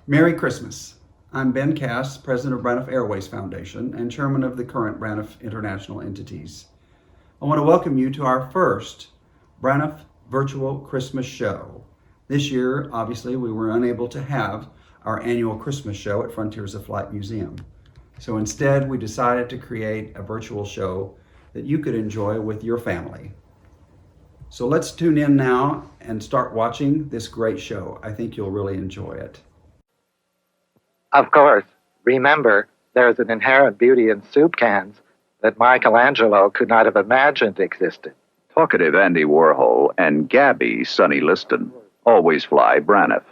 Merry Christmas. I'm Ben Cass, President of Braniff Airways Foundation and Chairman of the current Braniff International entities. I want to welcome you to our first Braniff Virtual Christmas Show. This year, obviously, we were unable to have our annual Christmas show at Frontiers of Flight Museum. So instead, we decided to create a virtual show that you could enjoy with your family. So let's tune in now and start watching this great show. I think you'll really enjoy it. Of course, remember, there's an inherent beauty in soup cans that Michelangelo could not have imagined existed. Talkative Andy Warhol and Gabby Sonny Liston always fly Braniff.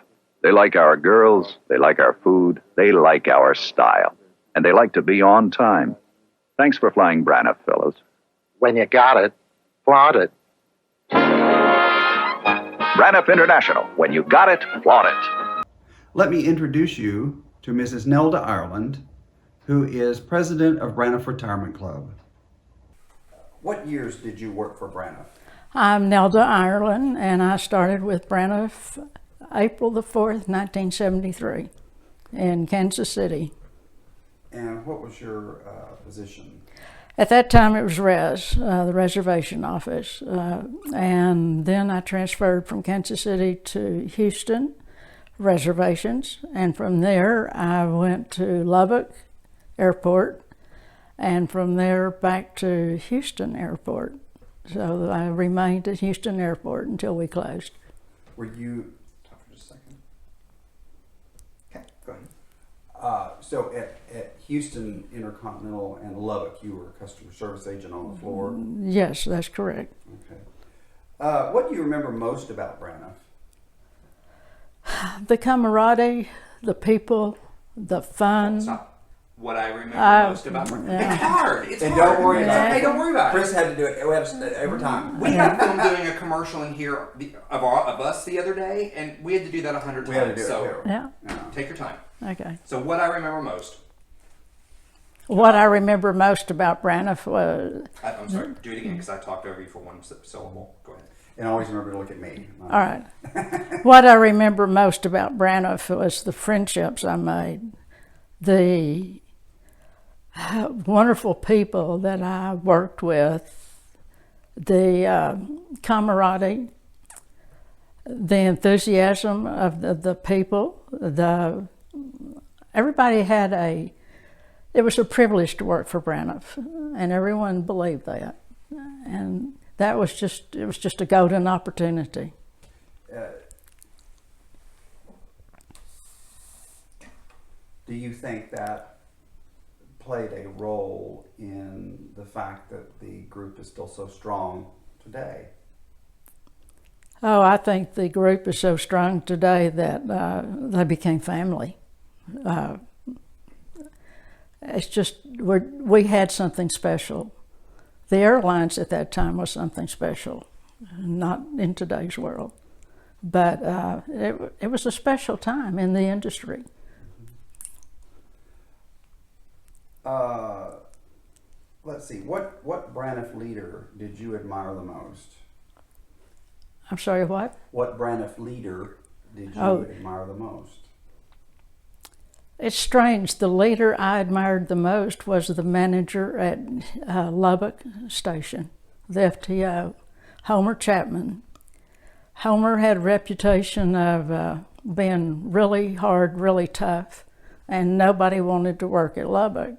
They like our girls, they like our food, they like our style, and they like to be on time. Thanks for flying Braniff, fellows. When you got it, flaunt it. Braniff International. When you got it, flaunt it. Let me introduce you to Mrs. Nelda Ireland, who is president of Braniff Retirement Club. What years did you work for Braniff? I'm Nelda Ireland, and I started with Braniff April the 4th, 1973 in Kansas City. And what was your position? At that time it was the reservation office. And then I transferred from Kansas City to Houston, reservations. And from there I went to Lubbock Airport, and from there back to Houston Airport. So I remained at Houston Airport until we closed. Were you, talk for just a second. Okay, go ahead. So at Houston Intercontinental and Lubbock, you were a customer service agent on the floor? Yes, that's correct. Okay. What do you remember most about Braniff? The camaraderie, the people, the fun. That's not what I remember most about Braniff. Yeah. It's hard. It's And hard. don't worry about it. Hey, don't worry about Chris it. had to do it. We had to, every time. We got filmed doing a commercial in here of us the other day, and we had to do that 100 times. We had to do it. So too. Yeah, take your time. okay. So what I remember most. What I remember most about Braniff was, I'm sorry. Do it again because I talked over you for one syllable. Go ahead. And always remember to look at me. all right. What I remember most about Braniff was the friendships I made, the wonderful people that I worked with, the camaraderie, the enthusiasm of the people. Everybody had it was a privilege to work for Braniff, and everyone believed that. And it was just a golden opportunity. Do you think that played a role in the fact that the group is still so strong today? Oh, I think the group is so strong today that they became family. It's just, we had something special. The airlines at that time was something special, not in today's world. But it was a special time in the industry. Let's see, what Braniff leader did you admire the most? I'm sorry, what? What Braniff leader did you admire the most? It's strange. The leader I admired the most was the manager at Lubbock Station, the FTO, Homer Chapman. Homer had a reputation of being really hard, really tough, and nobody wanted to work at Lubbock.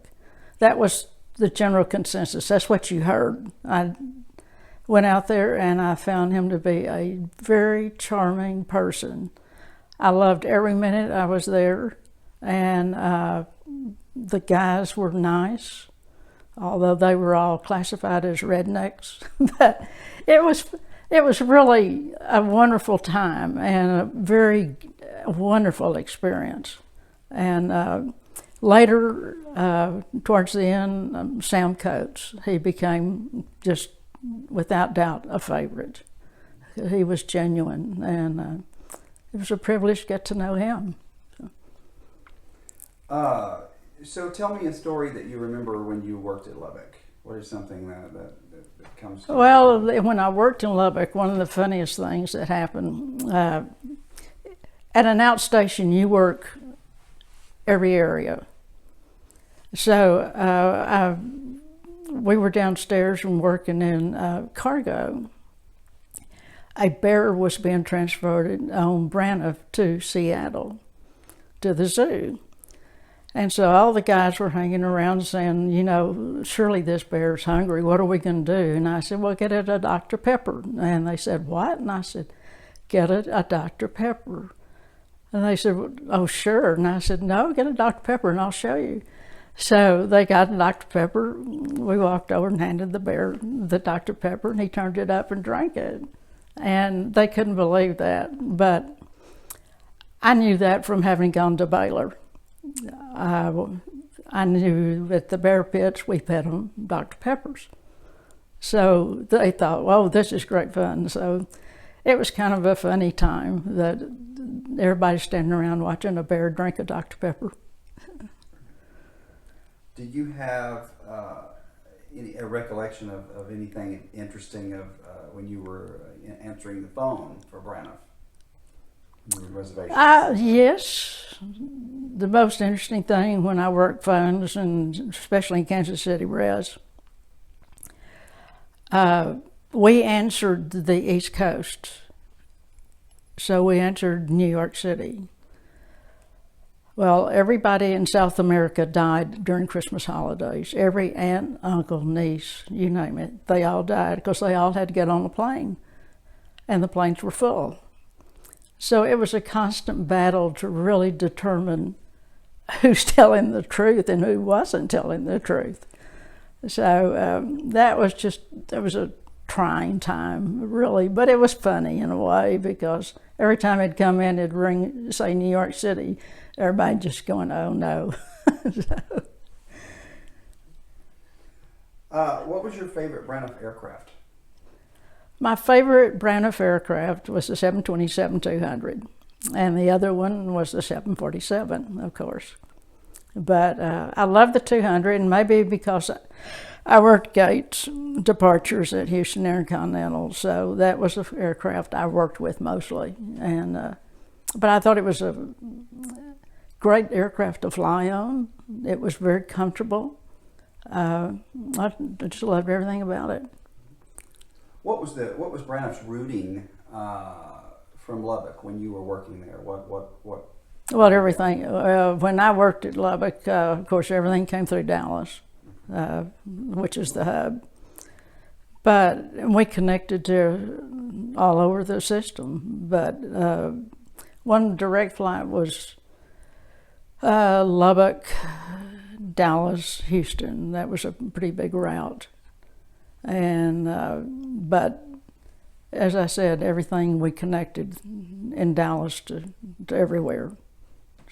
That was the general consensus. That's what you heard. I went out there and I found him to be a very charming person. I loved every minute I was there. And the guys were nice, although they were all classified as rednecks. But it was really a wonderful time and a very wonderful experience. And later, towards the end, Sam Coates, he became just without doubt a favorite. He was genuine, and it was a privilege to get to know him. So tell me a story that you remember when you worked at Lubbock. What is something that comes to Well, mind? when I worked in Lubbock, one of the funniest things that happened, at an outstation you work every area. So we were downstairs and working in cargo. A bear was being transported on Braniff to Seattle, to the zoo. And so all the guys were hanging around saying, you know, surely this bear's hungry. What are we going to do? And I said, well, get it a Dr. Pepper. And they said, what? And I said, get it a Dr. Pepper. And they said, oh, sure. And I said, no, get a Dr. Pepper and I'll show you. So they got a Dr. Pepper. We walked over and handed the bear the Dr. Pepper, and he turned it up and drank it. And they couldn't believe that. But I knew that from having gone to Baylor. I knew at the bear pits we fed them Dr. Peppers. So they thought, well, this is great fun. So it was kind of a funny time that everybody's standing around watching a bear drink a Dr. Pepper. Did you have a recollection of anything interesting of when you were answering the phone for Braniff? Reservations? Yes. The most interesting thing when I worked phones, and especially in Kansas City Res, we answered the East Coast. So we answered New York City. Well, everybody in South America died during Christmas holidays. Every aunt, uncle, niece, you name it, they all died because they all had to get on a plane, and the planes were full. So it was a constant battle to really determine who's telling the truth and who wasn't telling the truth. So that was a trying time, really, but it was funny in a way because every time it'd come in, it'd ring, say New York City, everybody just going, oh no. What was your favorite Braniff aircraft? My favorite Braniff aircraft was the 727-200, and the other one was the 747, of course. But I love the 200, and maybe because I worked gates departures at Houston Intercontinental, so that was the aircraft I worked with mostly. And but I thought it was a great aircraft to fly on. It was very comfortable. I just loved everything about it. What was Braniff's routing from Lubbock when you were working there? What? Well, everything. When I worked at Lubbock, of course, everything came through Dallas, which is the hub. But we connected to all over the system. But one direct flight was Lubbock, Dallas, Houston. That was a pretty big route. And but as I said, everything we connected in Dallas to everywhere.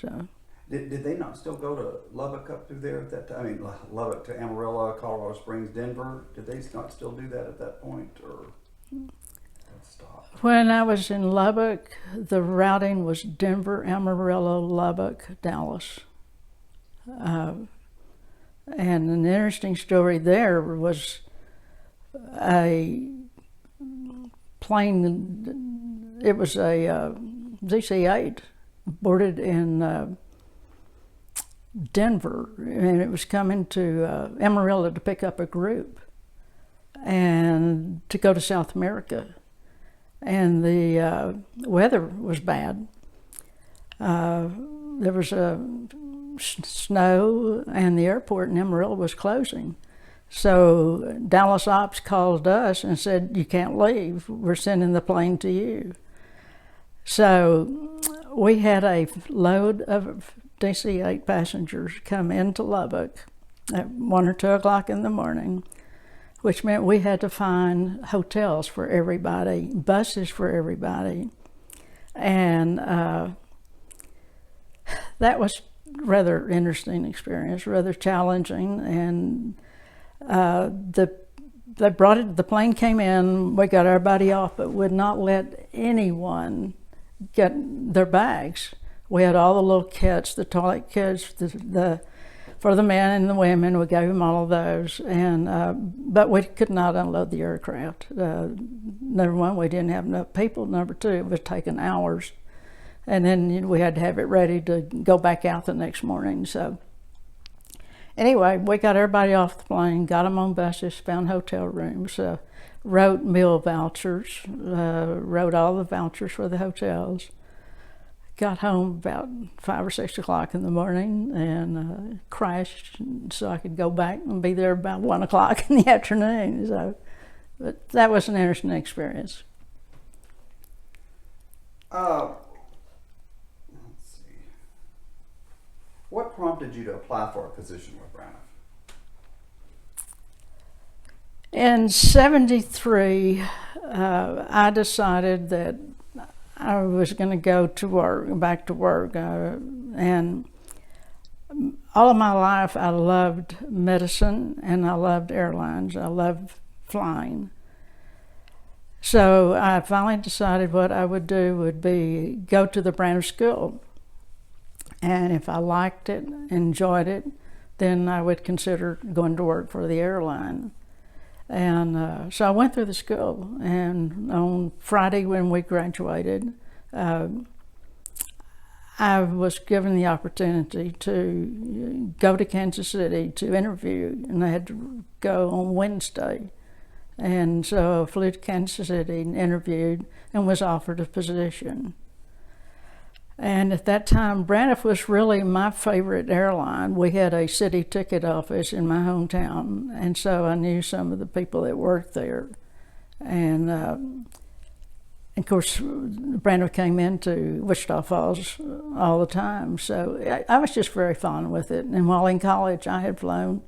So Did they not still go to Lubbock up through there at that time? I mean, Lubbock to Amarillo, Colorado Springs, Denver. Did they not still do that at that point, or that stopped? when I was in Lubbock, the routing was Denver, Amarillo, Lubbock, Dallas. And an interesting story there was a plane, it was a DC-8 boarded in Denver, and it was coming to Amarillo to pick up a group and to go to South America. And the weather was bad. There was snow, and the airport in Amarillo was closing. So Dallas Ops called us and said, you can't leave, we're sending the plane to you. So we had a load of DC-8 passengers come into Lubbock at 1 or 2 o'clock in the morning, which meant we had to find hotels for everybody, buses for everybody. And that was rather interesting experience, rather challenging. And the plane came in, we got everybody off, but would not let anyone get their bags. We had all the little kits, the toilet kits, for the men and the women. We gave them all of those, and but we could not unload the aircraft. Number one, we didn't have enough people. Number two, it was taking hours, and then we had to have it ready to go back out the next morning. So anyway, we got everybody off the plane, got them on buses, found hotel rooms, wrote meal vouchers, wrote all the vouchers for the hotels. Got home about 5 or 6 o'clock in the morning and crashed so I could go back and be there about 1 o'clock in the afternoon. So, but that was an interesting experience. Let's see. What prompted you to apply for a position with Braniff? In '73, I decided that I was going to go to work, back to work, and all of my life I loved medicine and I loved airlines. I loved flying. So I finally decided what I would do would be go to the Braniff School, and if I liked it, enjoyed it, then I would consider going to work for the airline. And so I went through the school, and on Friday when we graduated, I was given the opportunity to go to Kansas City to interview, and I had to go on Wednesday. And so I flew to Kansas City and interviewed and was offered a position. And at that time, Braniff was really my favorite airline. We had a city ticket office in my hometown, and so I knew some of the people that worked there. And of course, Braniff came into Wichita Falls all the time, so I was just very fond with it. And while in college, I had flown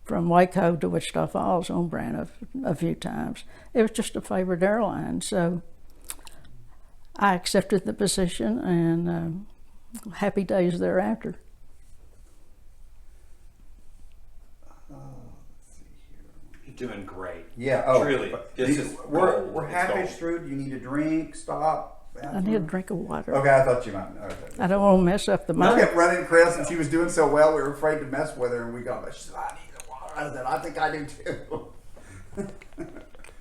from Waco to Wichita Falls on Braniff a few times. It was just a favorite airline, so I accepted the position, and happy days thereafter. Let's see here. You're doing great. Yeah. Truly. We're halfway through. Do you need a drink? Stop. I need a drink of water. Okay, I thought you might. Okay. I don't want to mess up the I mic. kept running Chris, and she was doing so well, we were afraid to mess with her, and we got. She said, "I need the water." I said, "I think I do too."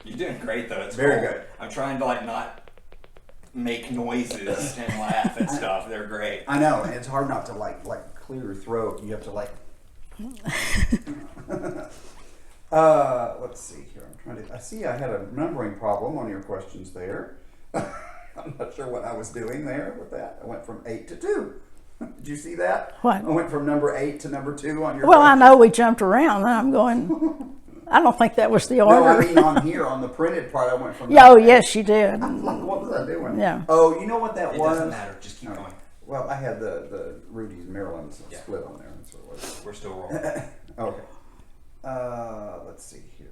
You're doing great though. It's Very cool. good. I'm trying to not make noises and laugh and stuff. They're great. I know, and it's hard not to like clear your throat. You have to let's see here. I'm trying to. I see I had a numbering problem on your questions there. I'm not sure what I was doing there with that. I went from 8 to 2. Did you see that? What? I went from number 8 to number 2 on your. Well, I question. know we jumped around, and I'm going, I don't think that was the order. No, I mean on here on the printed part, I went from. Yeah, oh, yes, you did. What was I doing? Yeah. Oh, you know what that It was? doesn't matter. Just keep going. Well, I had the Rudy's Maryland split on there. That's what it was. We're still rolling. Okay. Let's see here.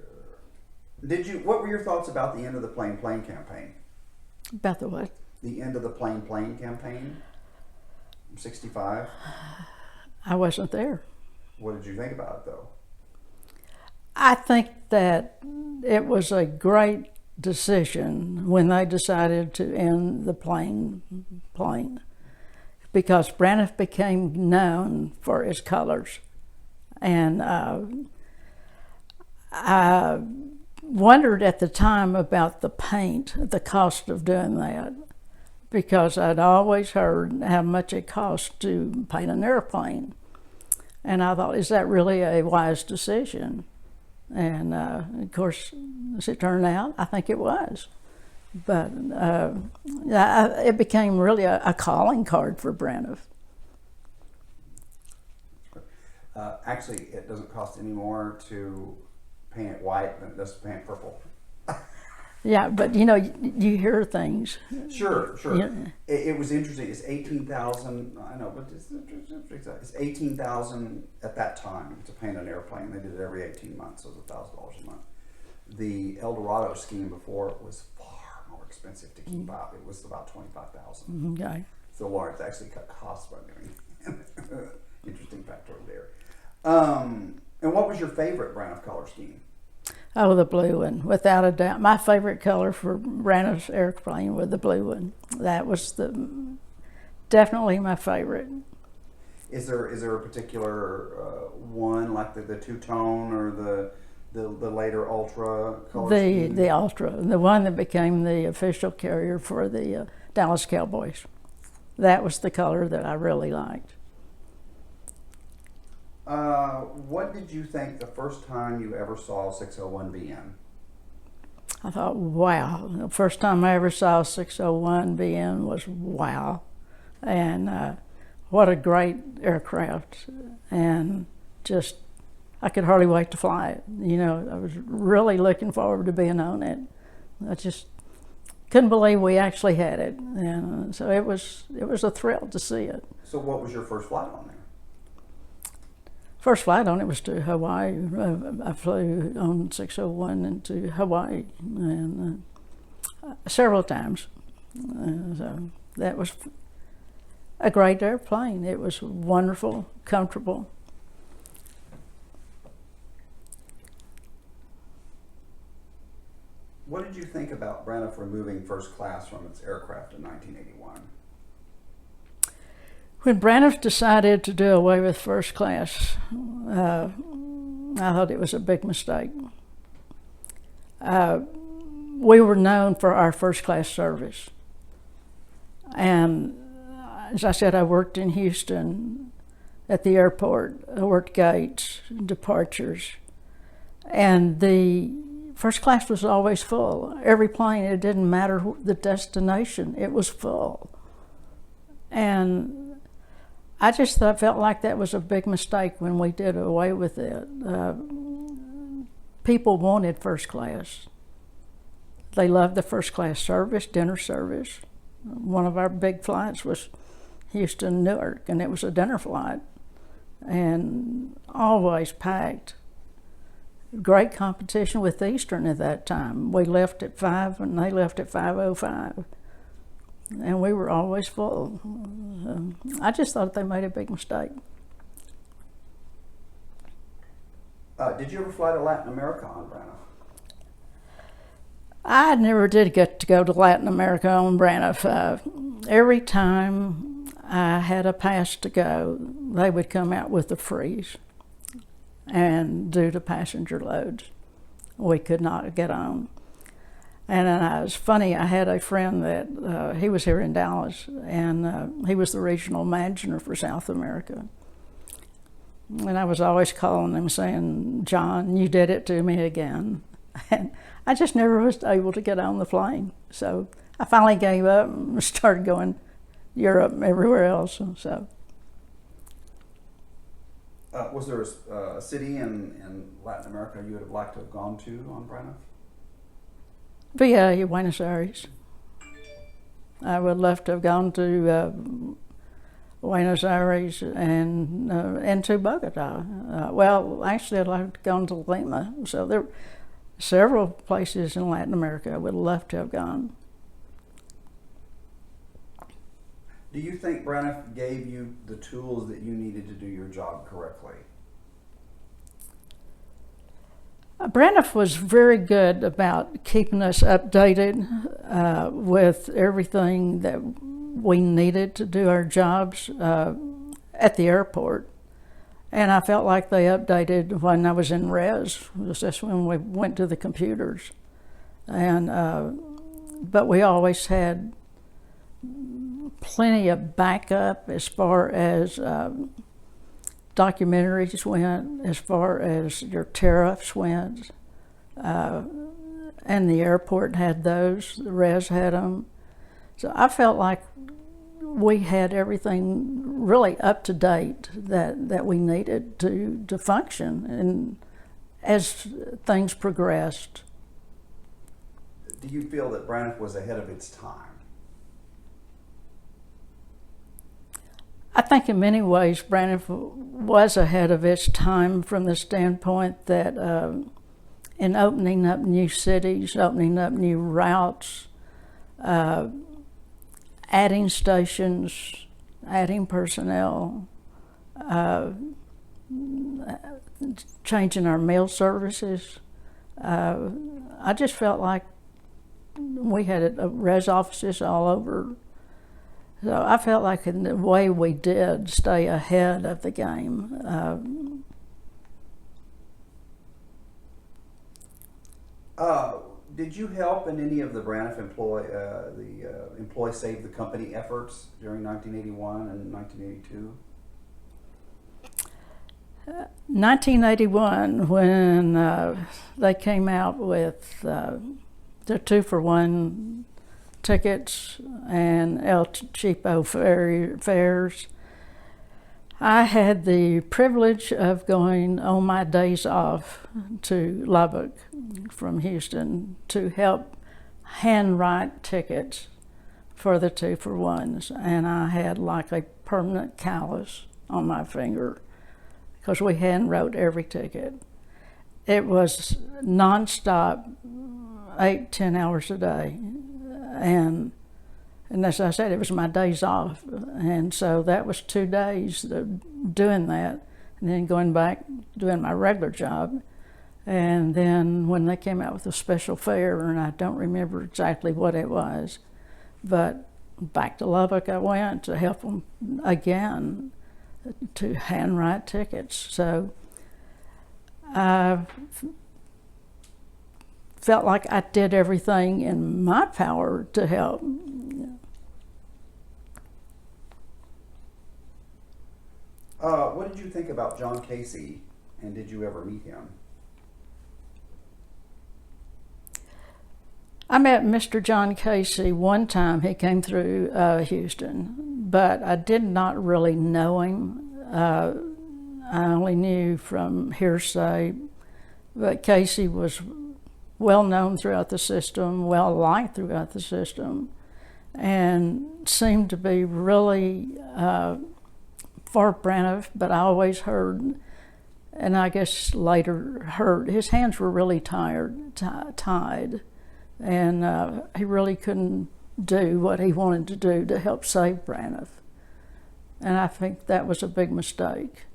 What were your thoughts about the end of the Plain campaign? About the what? The end of the Plain campaign? 65? I wasn't there. What did you think about it, though? I think that it was a great decision when they decided to end the plain, because Braniff became known for its colors. And I wondered at the time about the paint, the cost of doing that, because I'd always heard how much it cost to paint an airplane. And I thought, is that really a wise decision? And of course, as it turned out, I think it was. But it became really a calling card for Braniff. Actually, it doesn't cost any more to paint it white than it does to paint it purple. Yeah, but you hear things. Sure. Yeah. It was interesting. It's 18,000. I know, but it's $18,000 at that time to paint an airplane. They did it every 18 months, so it was $1,000 a month. The El Dorado scheme before it was far more expensive to keep up. It was about $25,000. Okay. So Lawrence actually cut costs by doing it. Interesting factoid there. And what was your favorite Braniff color scheme? Oh, the blue one, without a doubt. My favorite color for Braniff's airplane was the blue one. That was definitely my favorite. Is there a particular one, like the two-tone or the later ultra color scheme? The Ultra, the one that became the official carrier for the Dallas Cowboys. that was the color that I really liked. What did you think the first time you ever saw 601BN? I thought, wow. The first time I ever saw 601BN was wow. And what a great aircraft. And just, I could hardly wait to fly it. You know, I was really looking forward to being on it. I just couldn't believe we actually had it. And so it was a thrill to see it. So what was your first flight on there? First flight on it was to Hawaii. I flew on 601 into Hawaii and several times. So that was a great airplane. It was wonderful, comfortable. What did you think about Braniff removing first class from its aircraft in 1981? When Braniff decided to do away with first class, I thought it was a big mistake. We were known for our first class service. And as I said, I worked in Houston at the airport. I worked gates, departures, and the first class was always full. Every plane, it didn't matter the destination, it was full. And I just felt like that was a big mistake when we did away with it. People wanted first class. They loved the first class service, dinner service. One of our big flights was Houston, Newark, and it was a dinner flight. And always packed. Great competition with Eastern at that time. We left at 5 and they left at 5:05. And we were always full. I just thought they made a big mistake. Did you ever fly to Latin America on Braniff? I never did get to go to Latin America on Braniff. Every time I had a pass to go, they would come out with a freeze. And due to passenger loads, we could not get on. And it was funny, I had a friend that, he was here in Dallas, and he was the regional manager for South America. And I was always calling him saying, John, you did it to me again. And I just never was able to get on the plane. So I finally gave up and started going Europe and everywhere else. So. Was there a city in Latin America you would have liked to have gone to on Braniff? Via Buenos Aires. I would love to have gone to Buenos Aires and to Bogota. Well, actually, I'd like to go to Lima. So there are several places in Latin America I would love to have gone. Do you think Braniff gave you the tools that you needed to do your job correctly? Braniff was very good about keeping us updated with everything that we needed to do our jobs at the airport. And I felt like they updated when I was in res. That's when we went to the computers. And but we always had plenty of backup as far as documentaries went, as far as your tariffs went. And the airport had those, the res had them. So I felt like we had everything really up to date that we needed to function. And as things progressed. Do you feel that Braniff was ahead of its time? I think in many ways Braniff was ahead of its time from the standpoint that in opening up new cities, opening up new routes, adding stations, adding personnel, changing our mail services. I just felt like we had res offices all over. So I felt like in the way we did stay ahead of the game. Did you help in any of the Braniff employ save the company efforts during 1981 and 1982? 1981, when they came out with the 2-for-1 tickets and El Cheapo fares, I had the privilege of going on my days off to Lubbock from Houston to help handwrite tickets for the 2-for-1s, and I had like a permanent callus on my finger because we handwrote every ticket. It was nonstop, 8-10 hours a day, and as I said, it was my days off, and so that was 2 days of doing that, and then going back doing my regular job. And then when they came out with a special fare, and I don't remember exactly what it was, but back to Lubbock I went to help them again to handwrite tickets. So I felt like I did everything in my power to help. What did you think about John Casey, and did you ever meet him? I met Mr. John Casey one time. He came through Houston, but I did not really know him. I only knew from hearsay, but Casey was well known throughout the system, well liked throughout the system, and seemed to be really for Braniff, but I always heard, and I guess later heard, his hands were really tied, and he really couldn't do what he wanted to do to help save Braniff. And I think that was a big mistake.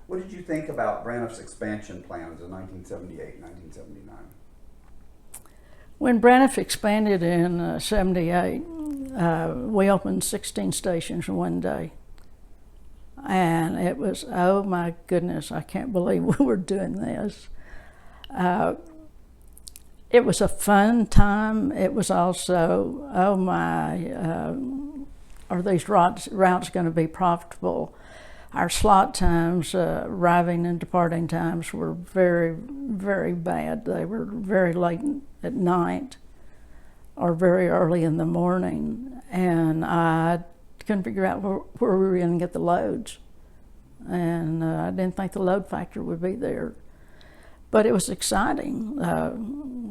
What did you think about Braniff's expansion plans in 1978 and 1979? When Braniff expanded in 78, we opened 16 stations in one day. And it was, oh my goodness, I can't believe we were doing this. It was a fun time. It was also, oh my, are these routes going to be profitable? Our slot times, arriving and departing times, were very, very bad. They were very late at night or very early in the morning, and I couldn't figure out where we were going to get the loads, and I didn't think the load factor would be there. But it was exciting.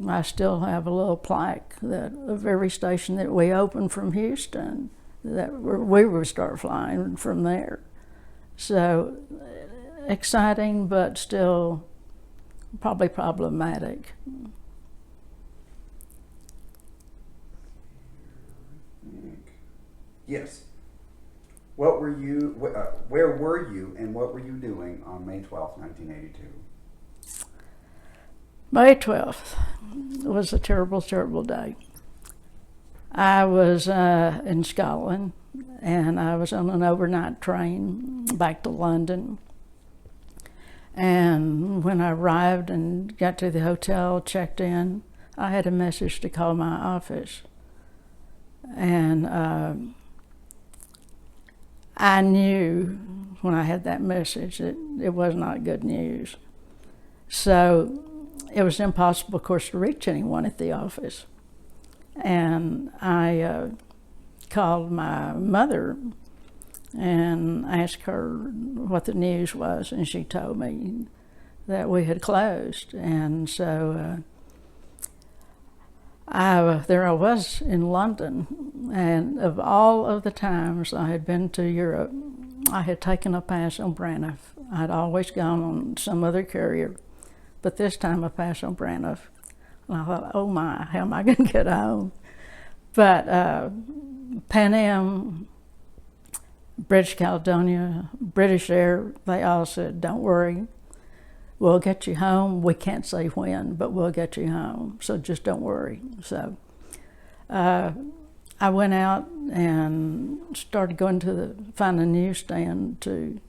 I still have a little plaque that of every station that we opened from Houston that we would start flying from there. So exciting, but still probably problematic. Yes. What were you? Where were you, and what were you doing on May 12th, 1982? May 12th was a terrible, terrible day. I was in Scotland, and I was on an overnight train back to London. And when I arrived and got to the hotel, checked in, I had a message to call my office. And I knew when I had that message that it was not good news. So it was impossible, of course, to reach anyone at the office. And I called my mother and asked her what the news was, and she told me that we had closed. And so there I was in London, and of all of the times I had been to Europe, I had taken a pass on Braniff. I'd always gone on some other carrier, but this time I passed on Braniff. And I thought, oh my, how am I going to get home? But Pan Am, British Caledonia, British Air, they all said, don't worry, we'll get you home. We can't say when, but we'll get you home, so just don't worry. So I went out and started going to find a newsstand to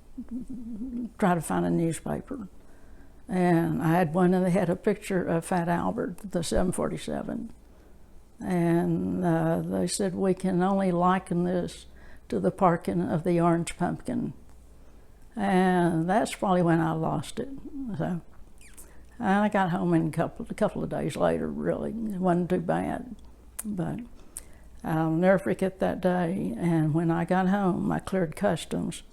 try to find a newspaper. And I had one and they had a picture of Fat Albert, the 747. And they said, we can only liken this to the parking of the Orange Pumpkin. And that's probably when I lost it. So, and I got home in a couple of days later, really. It wasn't too bad. But I'll never forget that day. And when I got home, I cleared customs,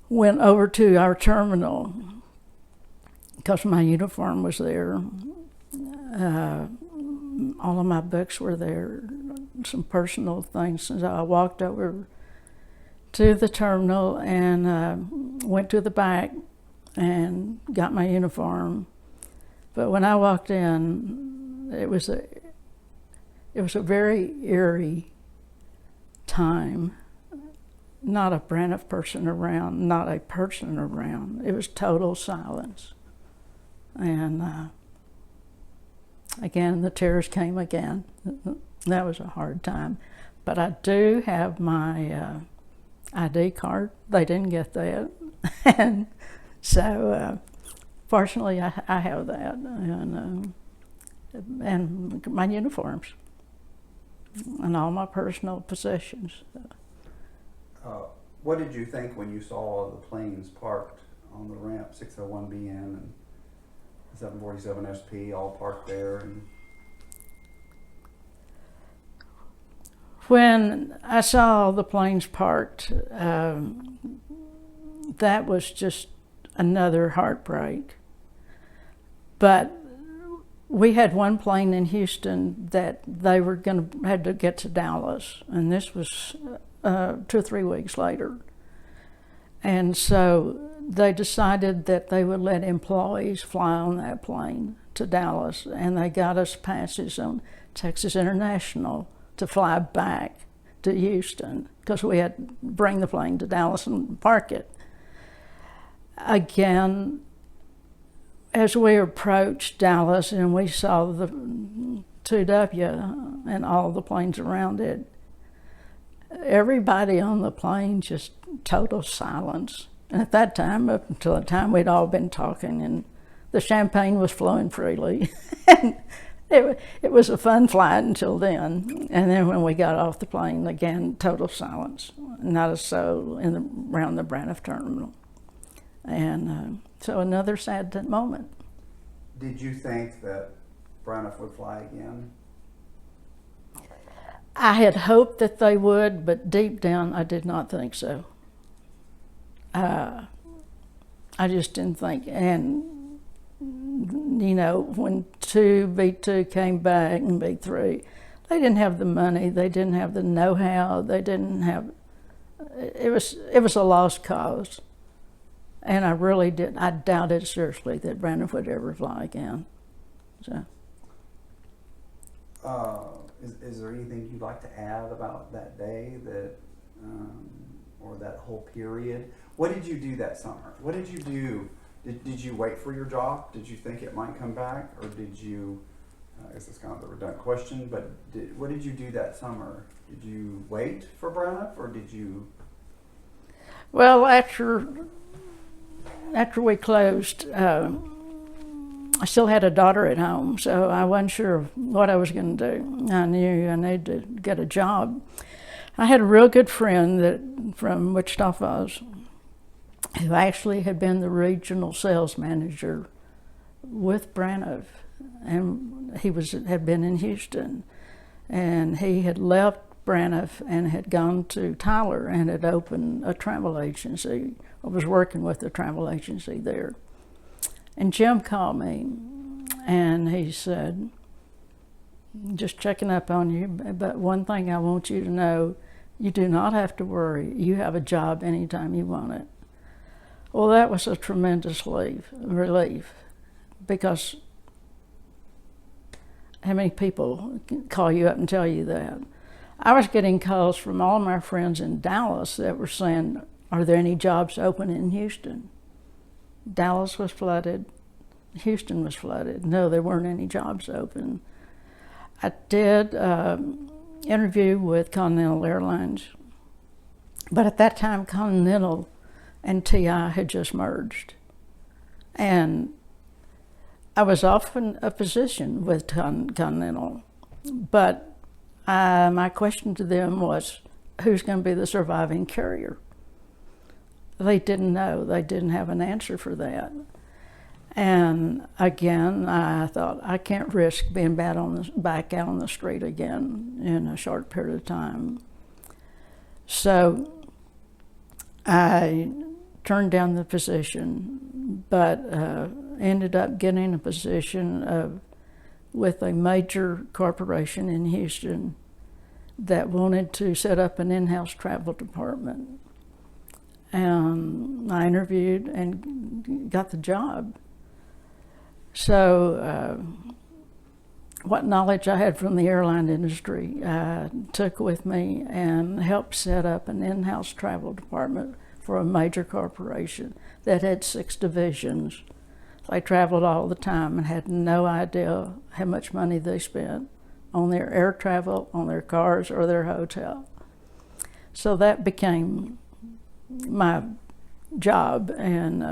went over to our terminal, because my uniform was there. All of my books were there, some personal things. So I walked over to the terminal and went to the back and got my uniform. But when I walked in, it was a very eerie time. Not a Braniff person around, not a person around. It was total silence. And again, the tears came again. That was a hard time. But I do have my ID card. They didn't get that. And so, fortunately, I have that. And my uniforms. And all my personal possessions. What did you think when you saw the planes parked on the ramp, 601BN and 747 SP all parked there? And when I saw the planes parked, that was just another heartbreak. But we had one plane in Houston that they were had to get to Dallas, and this was 2 or 3 weeks later. And so they decided that they would let employees fly on that plane to Dallas, and they got us passes on Texas International to fly back to Houston, because we had to bring the plane to Dallas and park it. Again, as we approached Dallas and we saw the 2W and all the planes around it, everybody on the plane just total silence. And at that time, up until the time we'd all been talking, and the champagne was flowing freely. And it was a fun flight until then. And then when we got off the plane, again, total silence. Not a soul around the Braniff terminal. And so another sad moment. did you think that Braniff would fly again? I had hoped that they would, but deep down, I did not think so. I just didn't think. And, you know, when B2 came back and B3, they didn't have the money, they didn't have the know-how, they didn't have, it was a lost cause. And I doubted seriously that Braniff would ever fly again. So. Is there anything you'd like to add about that day, or that whole period? What did you do that summer? What did you do? Did you wait for your job? Did you think it might come back, or did you? I guess it's kind of a redundant question, but what did you do that summer? Did you wait for Braniff, or did you? Well, after we closed, I still had a daughter at home, so I wasn't sure what I was going to do. I knew I needed to get a job. I had a real good friend from Wichita Falls who actually had been the regional sales manager with Braniff, and he had been in Houston, and he had left Braniff and had gone to Tyler and had opened a travel agency. I was working with a travel agency there. And Jim called me, and he said, just checking up on you, but one thing I want you to know, you do not have to worry. You have a job anytime you want it. Well, that was a tremendous relief, because how many people call you up and tell you that? I was getting calls from all my friends in Dallas that were saying, are there any jobs open in Houston? Dallas was flooded. Houston was flooded. No, there weren't any jobs open. I did interview with Continental Airlines, but at that time Continental and TI had just merged. And I was offered a position with Continental, but my question to them was, who's going to be the surviving carrier? They didn't know. They didn't have an answer for that. And again, I thought, I can't risk being back out on the street again in a short period of time. So I turned down the position, but ended up getting a position with a major corporation in Houston that wanted to set up an in-house travel department. And I interviewed and got the job. So what knowledge I had from the airline industry, I took with me and helped set up an in-house travel department for a major corporation that had 6 divisions. They traveled all the time and had no idea how much money they spent on their air travel, on their cars, or their hotel. So that became my job, and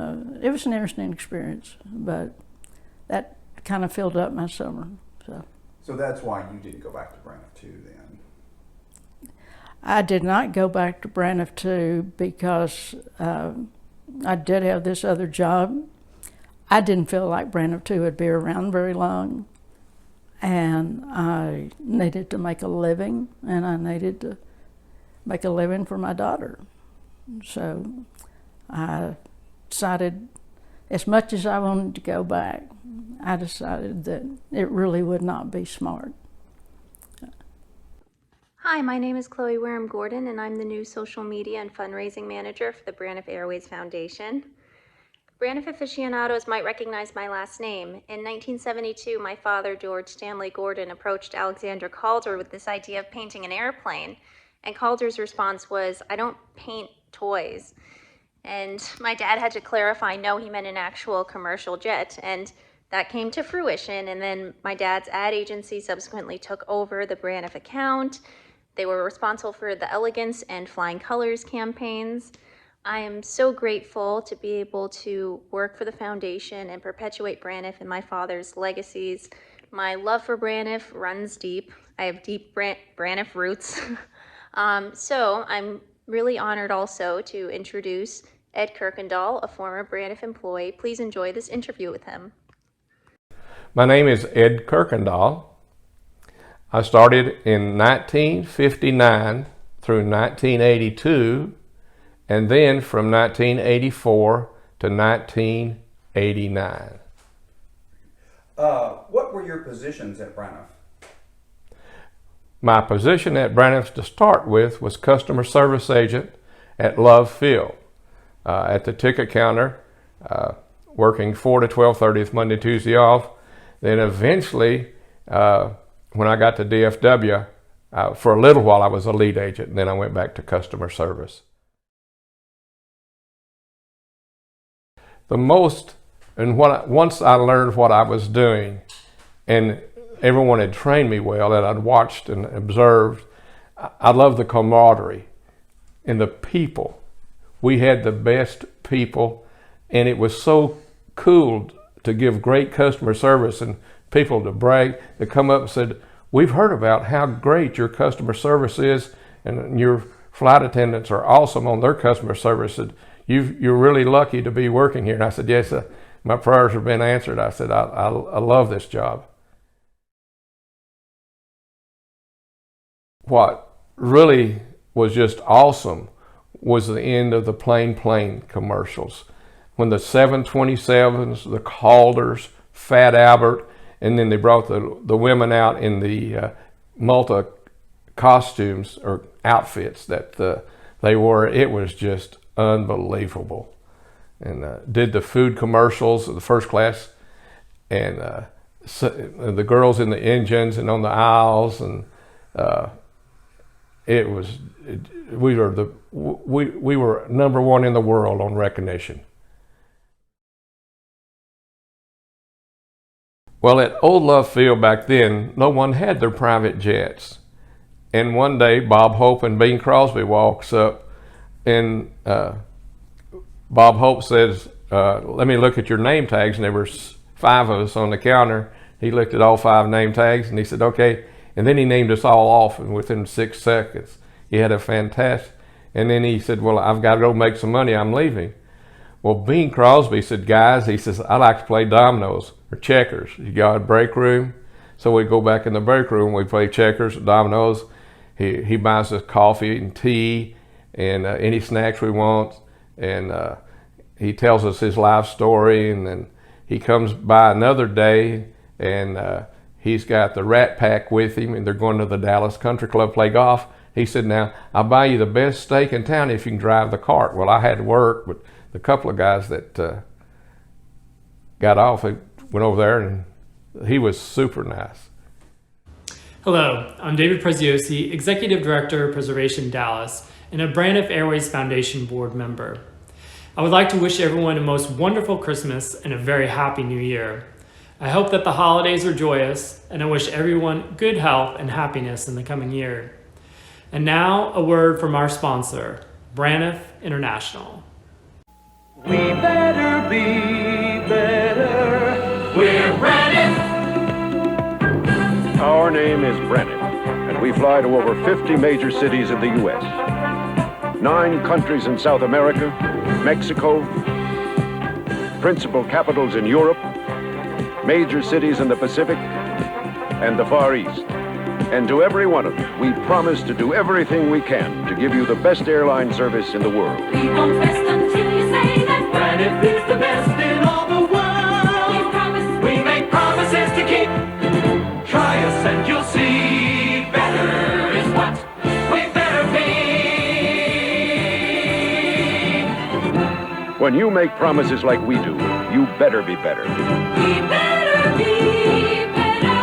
it was an interesting experience, but that kind of filled up my summer. So that's why you didn't go back to Braniff 2 then? I did not go back to Braniff 2 because I did have this other job. I didn't feel like Braniff 2 would be around very long, and I needed to make a living, and I needed to make a living for my daughter. So I decided, as much as I wanted to go back, I decided that it really would not be smart. Hi, my name is Chloe Wareham Gordon, and I'm the new social media and fundraising manager for the Braniff Airways Foundation. Braniff aficionados might recognize my last name. In 1972, my father, George Stanley Gordon, approached Alexander Calder with this idea of painting an airplane. And Calder's response was, "I don't paint toys." And my dad had to clarify, no, he meant an actual commercial jet. And that came to fruition. And then my dad's ad agency subsequently took over the Braniff account. They were responsible for the Elegance and Flying Colors campaigns. I am so grateful to be able to work for the foundation and perpetuate Braniff and my father's legacies. My love for Braniff runs deep. I have deep Braniff roots. So I'm really honored also to introduce Ed Kirkendall, a former Braniff employee. Please enjoy this interview with him. My name is Ed Kirkendall. I started in 1959 through 1982, and then from 1984 to 1989. What were your positions at Braniff? My position at Braniff to start with was customer service agent at Love Field, at the ticket counter, working 4 to 12:30 Monday, Tuesday off. Then eventually, when I got to DFW, for a little while I was a lead agent, and then I went back to customer service. Once I learned what I was doing, and everyone had trained me well, and I'd watched and observed, I loved the camaraderie and the people. We had the best people, and it was so cool to give great customer service and people to brag, to come up and said, "We've heard about how great your customer service is, and your flight attendants are awesome on their customer service. And you're really lucky to be working here." And I said, "Yes, my prayers have been answered." I said, I love this job. What really was just awesome was the end of the plane commercials. When the 727s, the Calders, Fat Albert, and then they brought the women out in the Malta costumes or outfits that they wore. It was just unbelievable. And did the food commercials, the first class, and the girls in the engines and on the aisles, and we were number one in the world on recognition. Well, at Old Love Field back then, no one had their private jets. And one day, Bob Hope and Bing Crosby walks up, and Bob Hope says, let me look at your name tags, and there were 5 of us on the counter. He looked at all 5 name tags, and he said, okay. And then he named us all off, and within 6 seconds, he had a fantastic. And then he said, well, I've got to go make some money. I'm leaving. Well, Bing Crosby said, guys, he says, I like to play dominoes or checkers. You got a break room? So we go back in the break room. We play checkers, dominoes. He buys us coffee and tea and any snacks we want. And he tells us his life story. And then he comes by another day, and he's got the Rat Pack with him, and they're going to the Dallas Country Club play golf. He said, now, I'll buy you the best steak in town if you can drive the cart. Well, I had to work, but the couple of guys that got off, they went over there, and he was super nice. Hello, I'm David Preziosi, Executive Director of Preservation Dallas, and a Braniff Airways Foundation board member. I would like to wish everyone a most wonderful Christmas and a very happy New Year. I hope that the holidays are joyous, and I wish everyone good health and happiness in the coming year. And now, a word from our sponsor, Braniff International. We better be better. We're Braniff. Our name is Braniff, and we fly to over 50 major cities in the U.S., 9 countries in South America, Mexico, principal capitals in Europe, major cities in the Pacific, and the Far East. And to every one of them, we promise to do everything we can to give you the best airline service in the world. We won't rest until you say that Braniff is the best in all the world. We promise. We make promises to keep. Try us and you'll see. Better is what we better be. When you make promises like we do, you better be better. We better be better.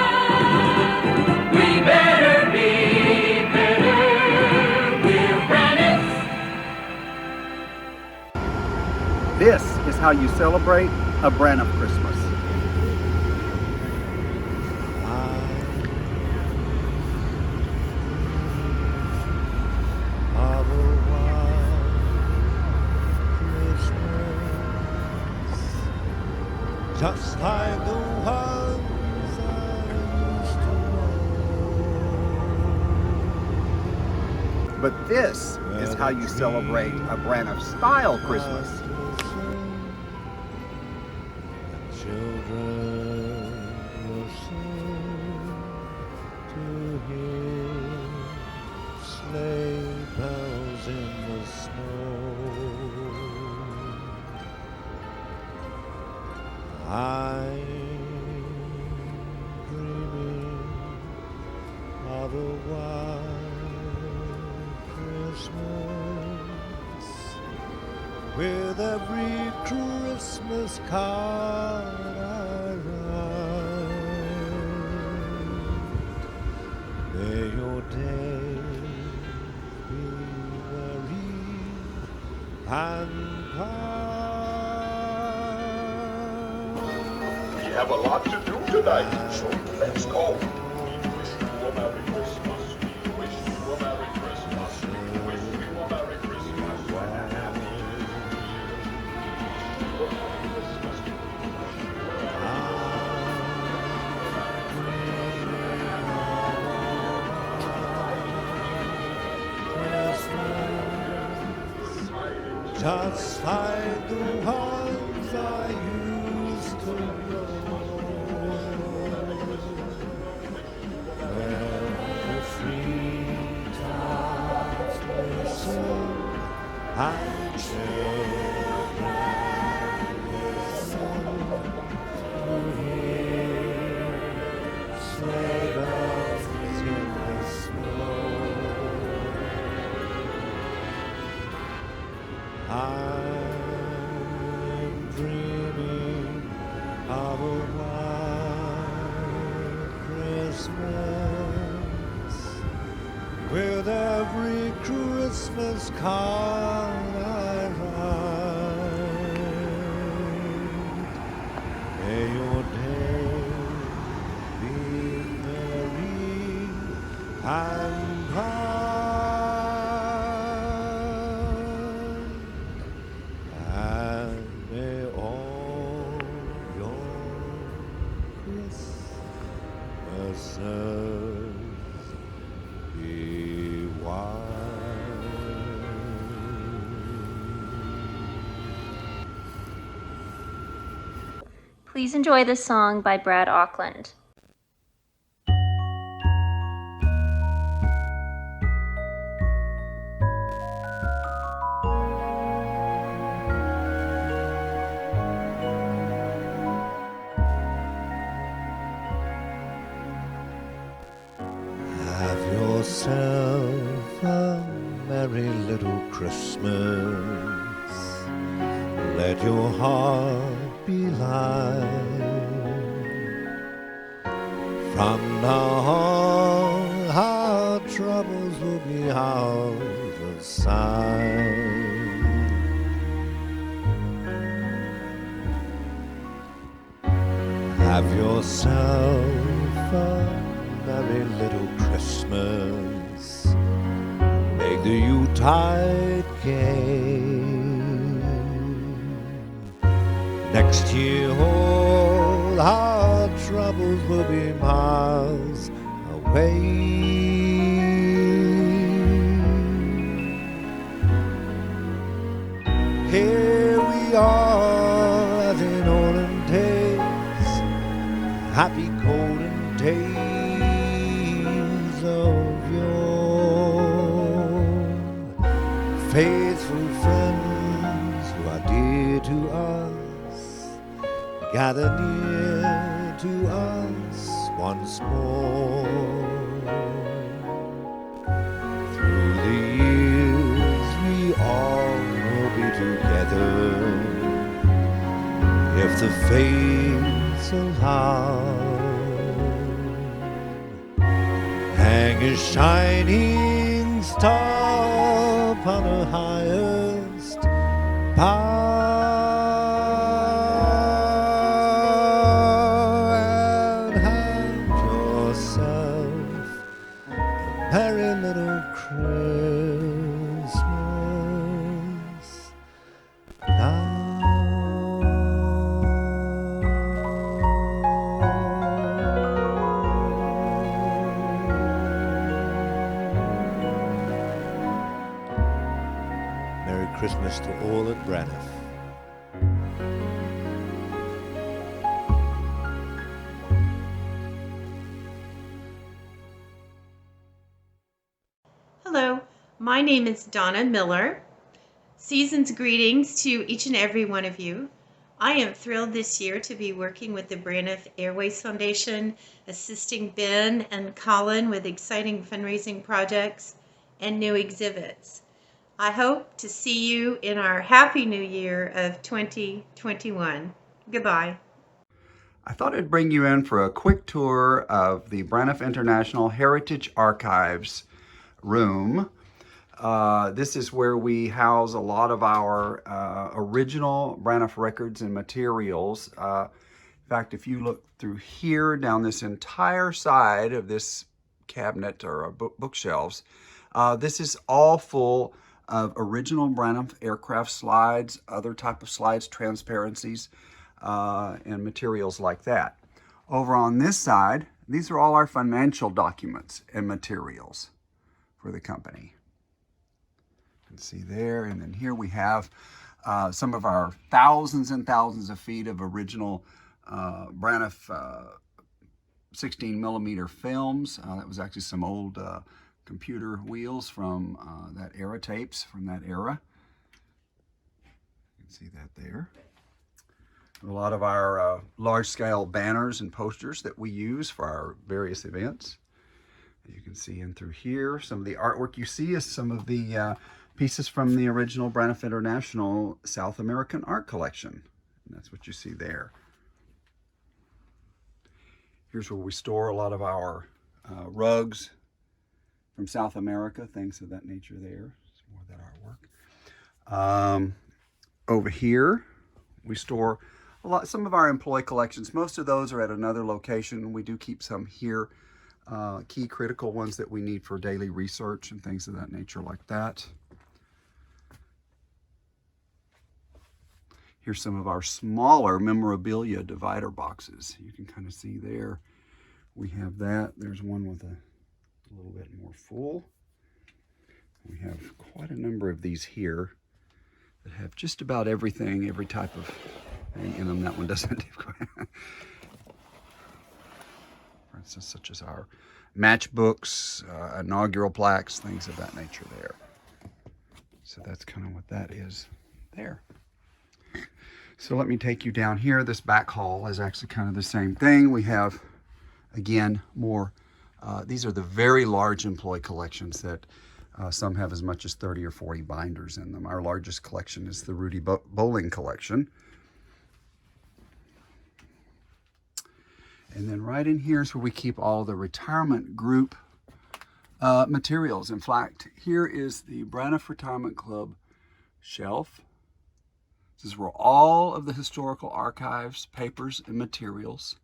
We better be better. We're Braniff. This is how you celebrate a Braniff Christmas. Just like the ones I used to know. But this is how you celebrate a Braniff style Christmas. Children will sing to hear sleigh bells in the snow. I'm dreaming of a white Christmas, with every Christmas card I write. May your days be merry and We have a lot to do tonight, so let's go. We wish you a Merry Christmas. We wish you a Merry Christmas. We wish you a Merry Christmas and a Happy New Year. Just like the ones I used to know, where the treetops listen and children listen to hear sleigh bells in the snow. I'm dreaming of a white Christmas, with every Christmas card I write. May your day be merry and proud. Please enjoy this song by Brad Auckland. Have yourself a merry little Christmas. Let your heart be light. From now on, our troubles will be out of sight. Have yourself a merry little Christmas. Make the Yuletide gay. Next year all our troubles will be miles away. Here we are as in olden days, happy golden days of yore. Faithful friends who are dear to us, gather near to us once more. Through the years we all will be together, if the fates allow. Hang a shining star upon her highest bough, and have yourself a merry little Christmas now. Merry Christmas to all at Braniff. Hello, my name is Donna Miller. Season's greetings to each and every one of you. I am thrilled this year to be working with the Braniff Airways Foundation, assisting Ben and Colin with exciting fundraising projects and new exhibits. I hope to see you in our Happy New Year of 2021. Goodbye. I thought I'd bring you in for a quick tour of the Braniff International Heritage Archives room. This is where we house a lot of our original Braniff records and materials. In fact, if you look through here, down this entire side of this cabinet or bookshelves, this is all full of original Braniff aircraft slides, other type of slides, transparencies, and materials like that. Over on this side, these are all our financial documents and materials for the company. You can see there, and then here we have some of our thousands and thousands of feet of original Braniff 16 millimeter films. That was actually some old computer wheels from that era, tapes from that era. You can see that there. A lot of our large-scale banners and posters that we use for our various events. You can see in through here, some of the artwork you see is some of the pieces from the original Braniff International South American art collection. And that's what you see there. Here's where we store a lot of our rugs from South America, things of that nature there. Some more of that artwork. Over here, we store some of our employee collections. Most of those are at another location. We do keep some here, key critical ones that we need for daily research and things of that nature like that. Here's some of our smaller memorabilia divider boxes. You can kind of see there. We have that. There's one with a little bit more full. We have quite a number of these here that have just about everything, every type of thing in them. That one doesn't. such as our matchbooks, inaugural plaques, things of that nature there. So that's kind of what that is there. So let me take you down here. This back hall is actually kind of the same thing. We have, again, more, these are the very large employee collections that some have as much as 30 or 40 binders in them. Our largest collection is the Rudy Bowling collection. And then right in here is where we keep all the retirement group materials. In fact, here is the Braniff Retirement Club shelf. This is where all of the historical archives, papers, and materials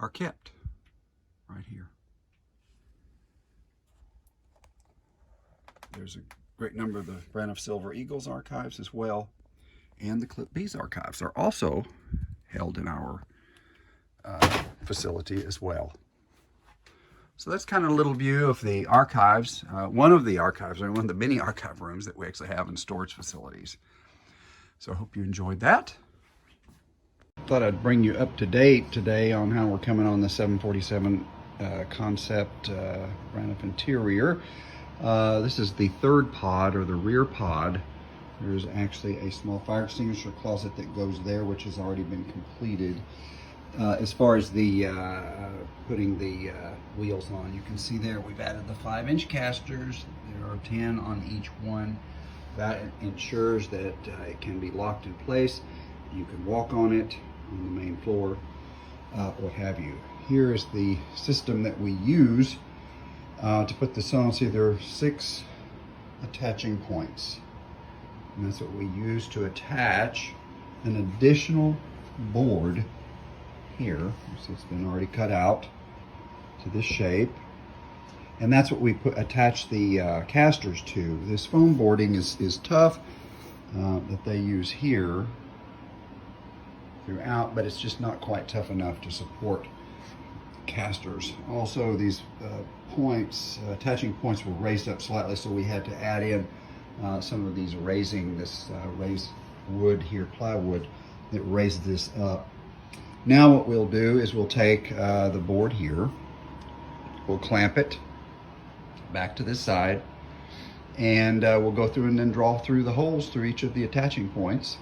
are kept, right here. There's a great number of the Braniff Silver Eagles archives as well, and the Clip Bees archives are also held in our facility as well. So that's kind of a little view of the archives, one of the archives, or one of the many archive rooms that we actually have in storage facilities. So I hope you enjoyed that. Thought I'd bring you up to date today on how we're coming on the 747 concept Braniff interior. This is the third pod, or the rear pod. There's actually a small fire extinguisher closet that goes there, which has already been completed. As far as the putting the wheels on, you can see there we've added the 5-inch casters. There are 10 on each one. That ensures that it can be locked in place. You can walk on it on the main floor, what have you. Here is the system that we use to put this on. See, there are 6 attaching points. And that's what we use to attach an additional board here. So it's been already cut out to this shape. And that's what we attach the casters to. This foam boarding is tough that they use here throughout, but it's just not quite tough enough to support casters. Also, these points, attaching points were raised up slightly, so we had to add in some of these raising, this raised wood here, plywood, that raised this up. Now what we'll do is we'll take the board here, we'll clamp it back to this side, and we'll go through and then draw through the holes through each of the attaching points,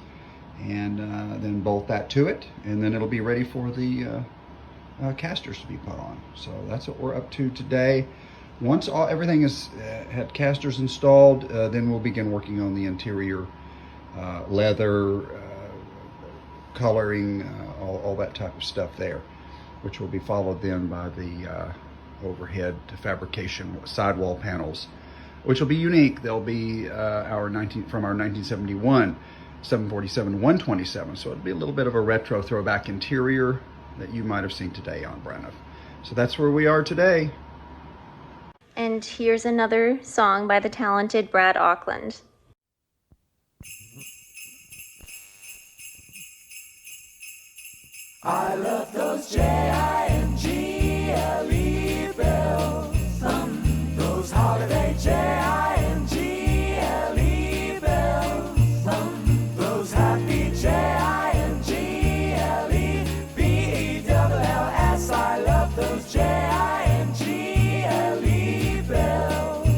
and then bolt that to it, and then it'll be ready for the casters to be put on. So that's what we're up to today. Once everything is had casters installed, then we'll begin working on the interior leather, coloring, all that type of stuff there, which will be followed then by the overhead fabrication sidewall panels, which will be unique. They'll be from our 1971 747-127, so it'll be a little bit of a retro throwback interior that you might have seen today on Braniff. So that's where we are today. And here's another song by the talented Brad Auckland. I love those J-I-N-G-L-E bells. Those holiday J-I-N-G-L-E bells. Those happy J-I-N-G-L-E-B-E-double-L-S. I love those J-I-N-G-L-E bells.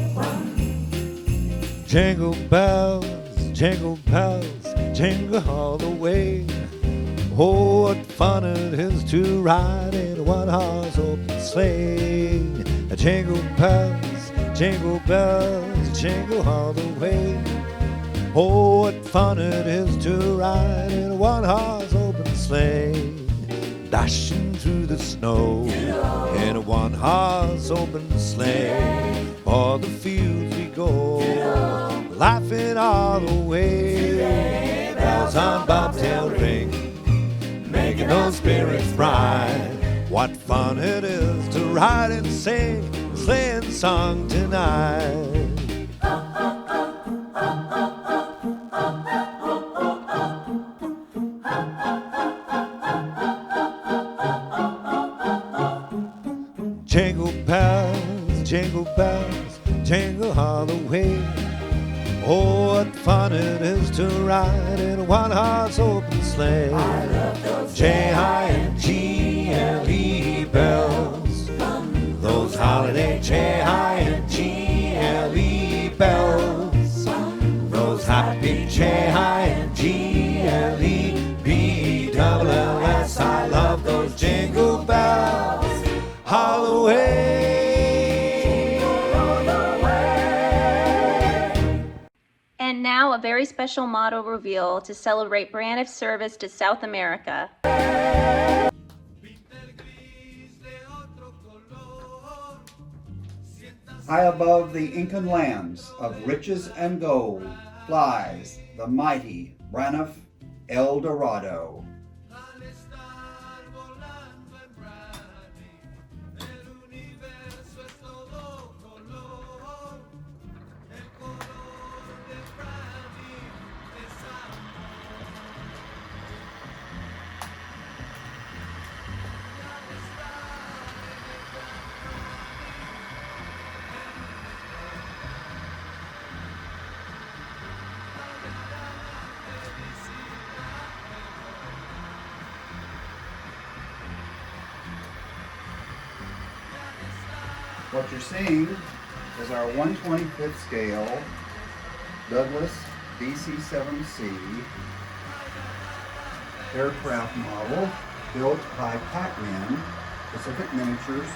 Jingle bells, jingle bells, jingle all the way. Oh, what fun it is to ride in a one-horse open sleigh. Jingle bells, jingle bells, jingle all the way. Oh, what fun it is to ride in a one-horse open sleigh. Dashing through the snow in a one-horse open sleigh. O'er the fields we go, laughing all the way. Bells on bobtail ring, making those spirits bright. What fun it is to ride and sing a sleighing song tonight. Jingle bells, jingle all the way. Oh, what fun it is to ride in a one-horse open sleigh. I love those J-I-N-G-L-E bells. holiday J-I-N-G-L-E bells, those happy J-I-N-G-L-E-B-double-L-S. I love those jingle bells all the way. And now a very special motto reveal to celebrate Braniff's service to South America. High above the Incan lands of riches and gold flies the mighty Braniff El Dorado. What you're seeing is our 125th scale Douglas DC-7C aircraft model built by Pac-Man Pacific Miniatures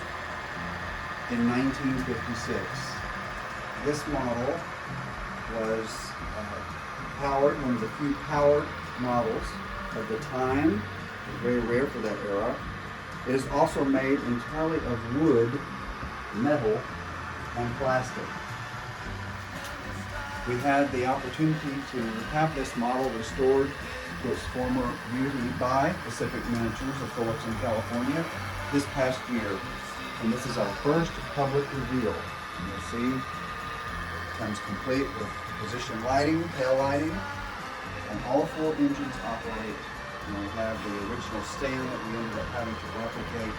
in 1956. This model was powered, one of the few powered models of the time. It was very rare for that era. It is also made entirely of wood, metal, and plastic. We had the opportunity to have this model restored to its former beauty by Pacific Miniatures of Fullerton, California this past year. And this is our first public reveal. And you'll see it comes complete with position lighting, tail lighting, and all four engines operate. And we have the original stand that we ended up having to replicate.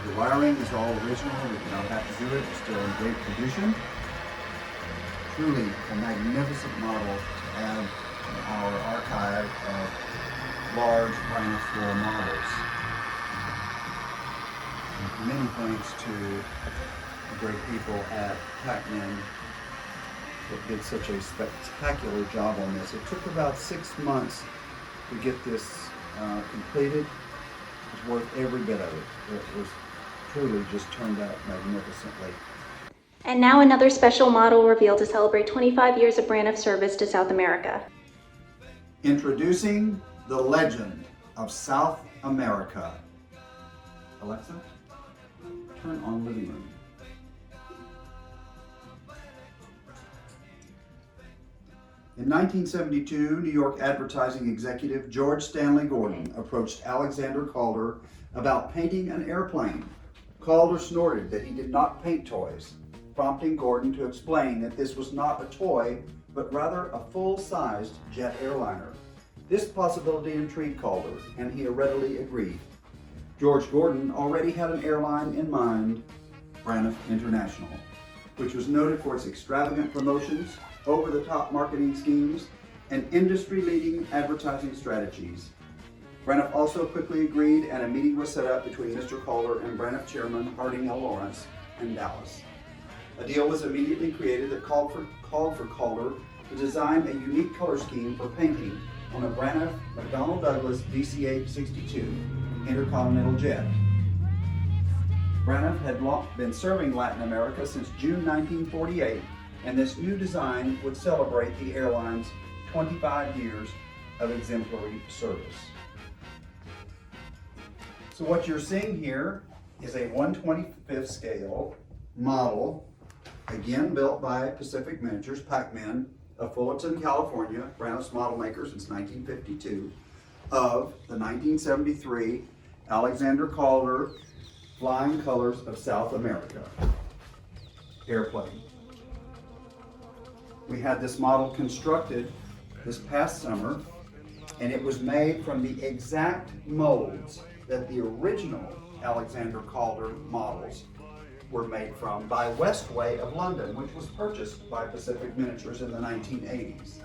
The wiring is all original. We did not have to do it. It's still in great condition. Truly a magnificent model to add to our archive of large Braniff floor models. And many thanks to the great people at Pac-Man that did such a spectacular job on this. It took about 6 months to get this completed. It was worth every bit of it. It was truly just turned out magnificently. And now another special model reveal to celebrate 25 years of Braniff service to South America. Introducing the legend of South America. Alexa, turn on living room. In 1972, New York advertising executive George Stanley Gordon approached Alexander Calder about painting an airplane. Calder snorted that he did not paint toys, prompting Gordon to explain that this was not a toy, but rather a full-sized jet airliner. This possibility intrigued Calder, and he readily agreed. George Gordon already had an airline in mind, Braniff International, which was noted for its extravagant promotions, over-the-top marketing schemes, and industry-leading advertising strategies. Braniff also quickly agreed, and a meeting was set up between Mr. Calder and Braniff chairman Harding L. Lawrence in Dallas. A deal was immediately created that called for Calder to design a unique color scheme for painting on a Braniff McDonnell Douglas DC-862 intercontinental jet. Braniff had been serving Latin America since June 1948, and this new design would celebrate the airline's 25 years of exemplary service. So what you're seeing here is a 1/25th scale model, again built by Pacific Miniatures, Pac-Man, of Fullerton, California, Braniff's model maker since 1952, of the 1973 Alexander Calder Flying Colors of South America airplane. We had this model constructed this past summer, and it was made from the exact molds that the original Alexander Calder models were made from by Westway of London, which was purchased by Pacific Miniatures in the 1980s.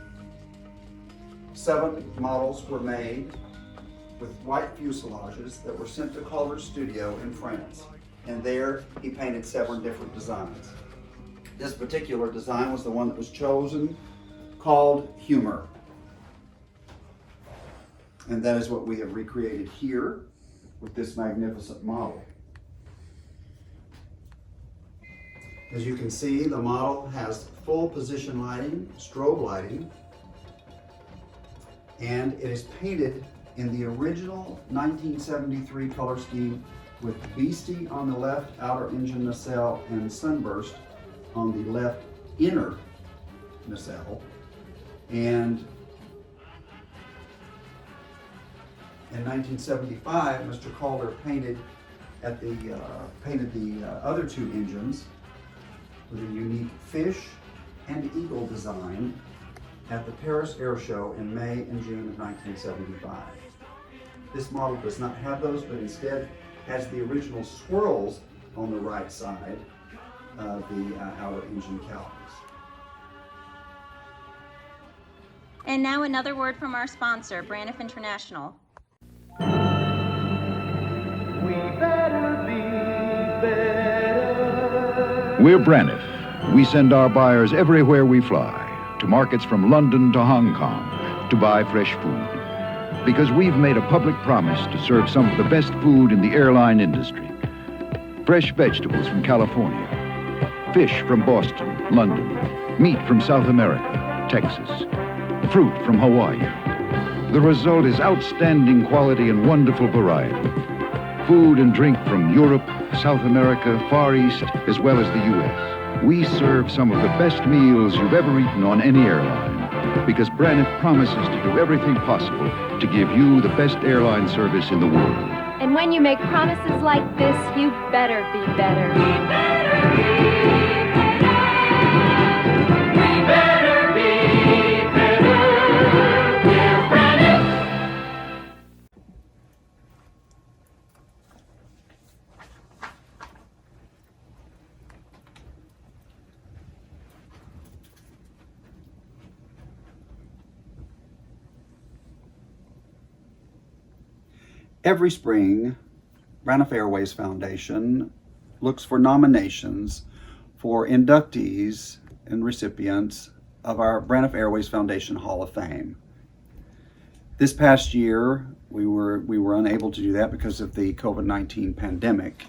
7 models were made with white fuselages that were sent to Calder's studio in France. and there he painted 7 different designs. This particular design was the one that was chosen, called Humor. And that is what we have recreated here with this magnificent model. As you can see, the model has full position lighting, strobe lighting, and it is painted in the original 1973 color scheme with Beastie on the left outer engine nacelle and Sunburst on the left inner nacelle. And in 1975, Mr. Calder painted the other 2 engines with a unique fish and eagle design at the Paris Air Show in May and June of 1975. This model does not have those, but instead has the original swirls on the right side of the outer engine cowlings. And now another word from our sponsor, Braniff International. We're Braniff. We send our buyers everywhere we fly, to markets from London to Hong Kong, to buy fresh food. Because we've made a public promise to serve some of the best food in the airline industry. Fresh vegetables from California, fish from Boston, London, meat from South America, Texas, fruit from Hawaii. The result is outstanding quality and wonderful variety. Food and drink from Europe, South America, Far East, as well as the U.S. We serve some of the best meals you've ever eaten on any airline, because Braniff promises to do everything possible to give you the best airline service in the world. And when you make promises like this, you better be better. We better be better. We better be better. We're Braniff. Every spring, Braniff Airways Foundation looks for nominations for inductees and recipients of our Braniff Airways Foundation Hall of Fame. This past year, we were unable to do that because of the COVID-19 pandemic.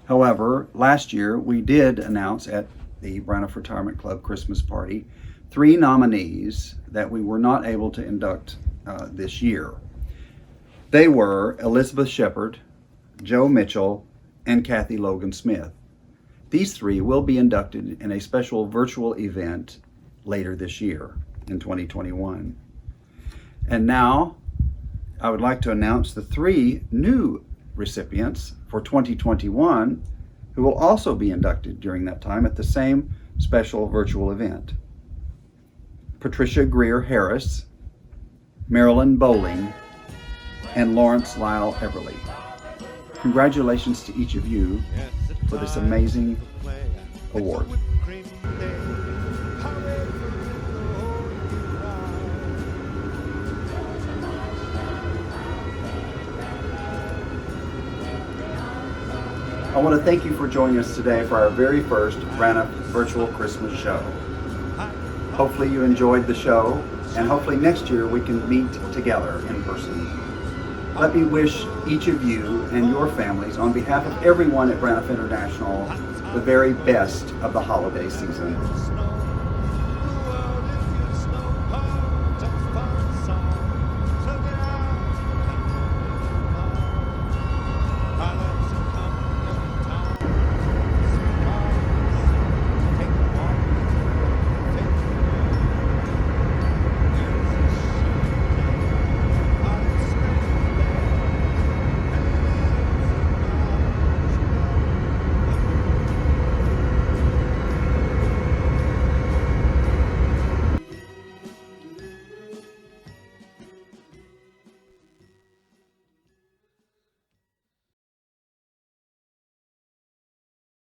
However, last year we did announce at the Braniff Retirement Club Christmas party 3 nominees that we were not able to induct this year. They were Elizabeth Shepard, Joe Mitchell, and Kathy Logan Smith. These 3 will be inducted in a special virtual event later this year in 2021. And now I would like to announce the 3 new recipients for 2021 who will also be inducted during that time at the same special virtual event. Patricia Greer Harris, Marilyn Bowling, and Lawrence Lyle Everly. Congratulations to each of you for this amazing award. I want to thank you for joining us today for our very first Braniff Virtual Christmas Show. Hopefully you enjoyed the show, and hopefully next year we can meet together in person. Let me wish each of you and your families, on behalf of everyone at Braniff International, the very best of the holiday season.